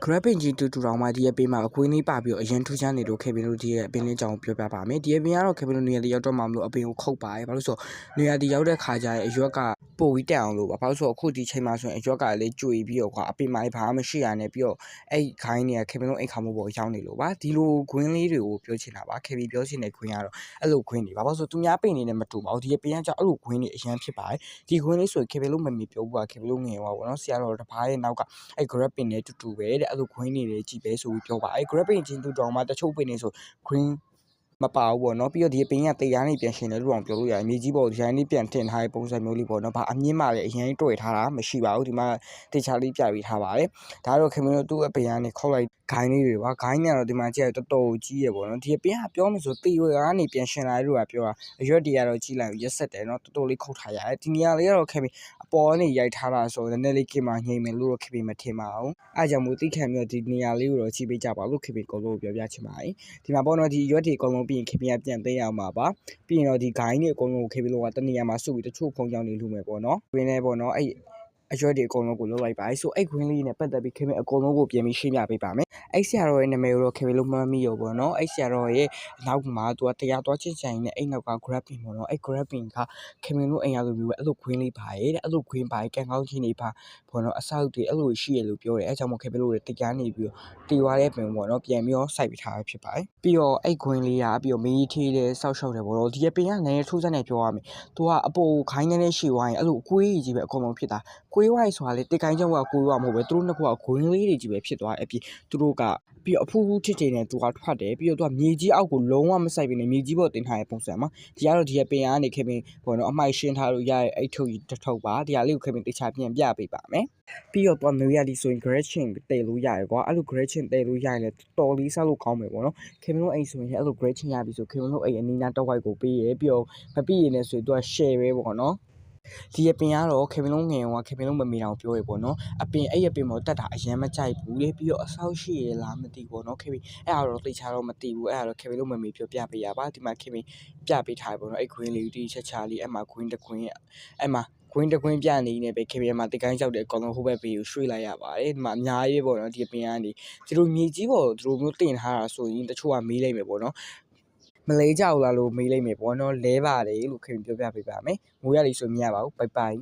grabbing ကြီးတူတောင်မှဒီရဲ့ပေးမှာအခွေးလေးပပြီးတော့အရင်ထူးချမ်းနေလို့ခေပင်တို့ဒီရဲ့အပင်လေးကြောင်ပြောပြပါမယ်ဒီရဲ့ပင်ကတော့ခေပင်တို့နေရာလေးရောက်တော့မှမလို့အပင်ကိုခုတ်ပါတယ်ဘာလို့ဆိုနေရာဒီရောက်တဲ့ခါကျရင်အရွက်ကပို့ပြီးတက်အောင်လို့ပါဘာလို့ဆိုအခုဒီချိန်မှာဆိုရင်အရွက်ကလေးကြွေပြီးတော့ကွာအပင်မိုင်းဘာမှမရှိရနဲ့ပြီးတော့အဲ့ခိုင်းနေခေပင်တို့အိမ်ခါမို့ပေါ်ရောက်နေလို့ပါဒီလိုခွင်းလေးတွေကိုပြောချင်တာပါခေပင်ပြောချင်တဲ့ခွင်းကတော့အဲ့လိုခွင်းတွေဘာလို့ဆိုသူများပင်နေနဲ့မတူပါဘူးဒီရဲ့ပင်ကကြောင့်အဲ့လိုခွင်းတွေအရင်ဖြစ်ပါတယ်ဒီခွင်းလေးဆိုခေပင်တို့မမီပြောဘူးပါခေပင်တို့ငယ်ပါဘောနော်ဆရာတော်တပားရဲ့နောက်ကအဲ့ grabbing နဲ့တူတူပဲတဲ့အဲ့လိုခွင်းနေကြည့်ပဲဆိုပြီးပြောပါအဲ့ grabbing ချင်းတူတောင်မှတချို့ပင်နေဆို green မပါဘူးပေါ့နော်ပြီးတော့ဒီပင်ကတရားနေပြန်ရှင်တယ်လို့အောင်ပြောလို့ရတယ်မြေကြီးပေါ်ဒီတိုင်းလေးပြန်တင်ထားတဲ့ပုံစံမျိုးလေးပေါ့နော်ဘာအမြင့်မှလည်းအရင်တွေ့ထားတာမရှိပါဘူးဒီမှာတေချာလေးပြပြီးထားပါတယ်ဒါတော့ခင်ဗျားတို့သူ့အပင်ကနေခောက်လိုက်ဂိုင်းလေးတွေပါဂိုင်းနေတော့ဒီမှာကြည့်ရတော်တော်ကြီးရပေါ့နော်ဒီပင်ကပြောမှဆိုတေရွယ်ကနေပြန်ရှင်လာလို့ပြောတာအရွက်တွေကတော့ကြီးလိုက်ရက်ဆက်တယ်နော်တော်တော်လေးခုတ်ထားရတယ်ဒီနေရာလေးကတော့ခင်ဗျအပေါ်ကနေရိုက်ထားတာဆိုတော့နည်းနည်းလေးခင်မငြိမ်မယ်လို့တော့ခင်ဗျမထင်ပါဘူးအားကြောင့်မို့သိခံပြီးတော့ဒီနေရာလေးကိုတော့ကြည့်ပေးကြပါလို့ခင်ဗျကိုလို့ပြောပြချင်ပါတယ်ဒီမှာပေါ့နော်ဒီရွက်တွေအကုန်လုံးပြီးရင်ခင်ဗျပြန်သိအောင်ပါပါပြီးရင်တော့ဒီဂိုင်းတွေအကုန်လုံးကိုခင်ဗျလို့ကတနေရာမှာစုပြီးတချို့ဖုံကြောင်နေလူမယ်ပေါ့နော်တွင်းနေပေါ့နော်အဲ့အရွက်တွေအကုန်လုံးကိုလုတ်လိုက်ပါဆိုအဲ့ခွင်းလေးနဲ့ပတ်သက်ပြီးခင်ဗျအကုန်လုံးကိုပြင်ပြီးရှင်းပြပေးပါမယ်အဲ့ဆရာတော်ရဲ့နာမည်ကိုတော့ခင်ဗျလို့မှတ်မိရောပေါ့နော်အဲ့ဆရာတော်ရဲ့နောက်မှာသူကတရားသွားချင်းဆိုင်နဲ့အဲ့နောက်က grabbing ပေါ့နော်အဲ့ grabbing ကခင်ဗျလို့အိမ်ရလိုမျိုးပဲအဲ့လိုခွင်းလေးပါရဲ့တဲ့အဲ့လိုခွင်းပါကန်ကောင်းချင်းနေပါပေါ့နော်အဆောက်တွေအဲ့လိုရှိရလို့ပြောတယ်အဲ့ကြောင့်မို့ခင်ဗျလို့တရားနေပြီးတော့တီွားတဲ့ပင်ပေါ့နော်ပြန်ပြီးတော့စိုက်ပေးထားဖြစ်ပါတယ်ပြီးတော့အဲ့ခွင်းလေးကပြီးတော့မီးထီးလေးဆောက်ရှောက်တယ်ပေါ့နော်ဒီပင်ကလည်းထိုးစက်နဲ့ပြောရမယ်သူကအပေါ်ခိုင်းနေရှိသွားရင်အဲ့လိုအကွေးကြီးပဲအကုန်လုံးဖြစ်တာကွေးဝိုင်းဆိုတာလေတစ်ကိုင်းကြောင့်ကကွေးဝမဟုတ်ပဲသူတို့နှစ်ခုကခွင်းလေးတွေကြီးပဲဖြစ်သွားအပြင်သူတို့ကပြီးတော့အဖူးဖူးချစ်ချင်နေသူကထွက်တယ်ပြီးတော့သူကမြေကြီးအောက်ကိုလုံးဝမဆိုင်ဘဲနဲ့မြေကြီးပေါ်တင်ထားတဲ့ပုံစံမှာဒီကတော့ဒီပင်ကနေခင်ဗျပေါ့နော်အမိုက်ရှင်းထားလို့ရရဲ့အဲ့ထုတ်ကြီးတစ်ထုတ်ပါဒီဟာလေးကိုခင်ဗျတခြားပြန်ပြပေးပါမယ်ပြီးတော့သူကမျိုးရည်ဆိုရင် gradation တည်လို့ရတယ်ကွာအဲ့လို gradation တည်လို့ရရင်လည်းတော်လေးဆောက်လို့ကောင်းမယ်ပေါ့နော်ခင်ဗျတို့အိမ်ဆိုရင်အဲ့လို gradation ရပြီဆိုခင်ဗျတို့အိမ်အနီးနားတစ်ဝိုက်ကိုပေးရဲပြီးတော့မပြီးရင်လည်းဆိုသူက share ပဲပေါ့နော်ဒီပင်ကတော့ခင်ဗျလုံးငယ်ကခင်ဗျလုံးမမေအောင်ပြောရပေါ့နော်အပင်အဲ့ပင်ပေါ်တက်တာအရင်မကြိုက်ဘူးလေပြီးတော့အဆောက်ရှိရလားမသိဘူးပေါ့နော်ခင်ဗျအဲ့ဒါတော့သိချာတော့မသိဘူးအဲ့ဒါတော့ခင်ဗျလုံးမမေပြောပြပေးရပါဒီမှာခင်ဗျပြပေးထားပေါ့နော်အဲ့ green လေးဒီချက်ချာလေးအဲ့မှာ green တစ် green အဲ့မှာကွင်းတကွင်းပြနေနေပဲခင်ဗျာမှာတကိုင်းကြောက်တဲ့အကောင်လုံးဟိုဘက်ဘေးကိုရွှေ့လိုက်ရပါတယ်ဒီမှာအများကြီးပဲပေါ့နော်ဒီပင်ကနေဒီလိုမြေကြီးပေါ်ဒီလိုမျိုးတင်ထားတာဆိုရင်တချို့ကမေးလိုက်မယ်ပေါ့နော်မလဲကြဘူးလားလို့မေးလိုက်မယ်ပေါ့နော်လဲပါတယ်လို့ခင်ဗျပြောပြပေးပါမယ်မိုးရည်ဆိုမြင်ရပါဘူးဘိုင်ဘိုင်